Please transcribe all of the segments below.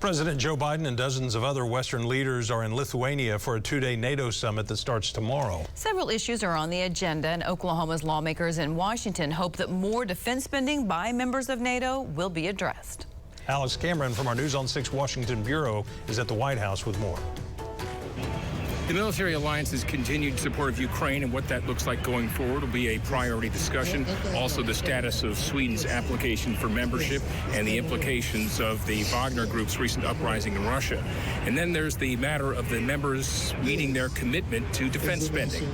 President Joe Biden and dozens of other Western leaders are in Lithuania for a two-day NATO summit that starts tomorrow. Several issues are on the agenda, and Oklahoma's lawmakers in Washington hope that more defense spending by members of NATO will be addressed. Alex Cameron from our News on 6 Washington Bureau is at the White House with more. The military alliance's continued support of Ukraine and what that looks like going forward will be a priority discussion. Also, the status of Sweden's application for membership and the implications of the Wagner Group's recent uprising in Russia. And then there's the matter of the members meeting their commitment to defense spending.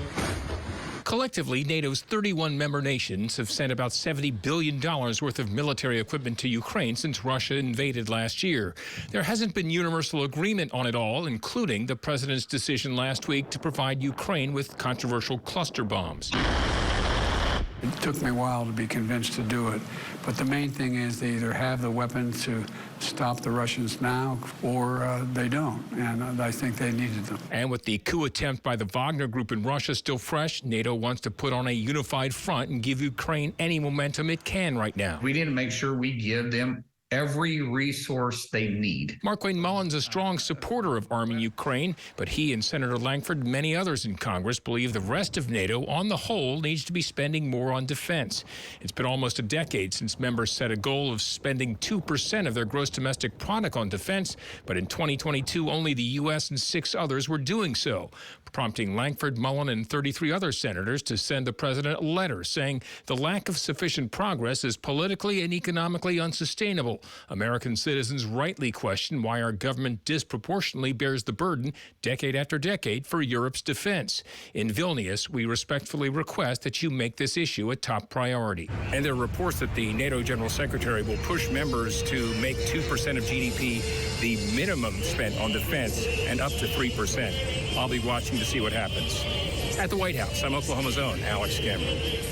Collectively, NATO's 31 member nations have sent about $70 billion worth of military equipment to Ukraine since Russia invaded last year. There hasn't been universal agreement on it all, including the president's decision last week to provide Ukraine with controversial cluster bombs. It took me a while to be convinced to do it, but the main thing is they either have the weapons to stop the Russians now or they don't, and I think they needed them. And with the coup attempt by the Wagner Group in Russia still fresh, NATO wants to put on a unified front and give Ukraine any momentum it can right now. We need to make sure we give them every resource they need. Markwayne Mullin's a strong supporter of arming Ukraine, but he and Senator Langford and many others in Congress believe the rest of NATO, on the whole, needs to be spending more on defense. It's been almost a decade since members set a goal of spending 2% of their gross domestic product on defense, but in 2022, only the U.S. and 6 others were doing so, prompting Langford, Mullin, and 33 other senators to send the president a letter saying the lack of sufficient progress is politically and economically unsustainable. American citizens rightly question why our government disproportionately bears the burden decade after decade for Europe's defense. In Vilnius, we respectfully request that you make this issue a top priority. And there are reports that the NATO General Secretary will push members to make 2% of GDP the minimum spent on defense and up to 3%. I'll be watching to see what happens. At the White House, I'm Oklahoma's own Alex Cameron.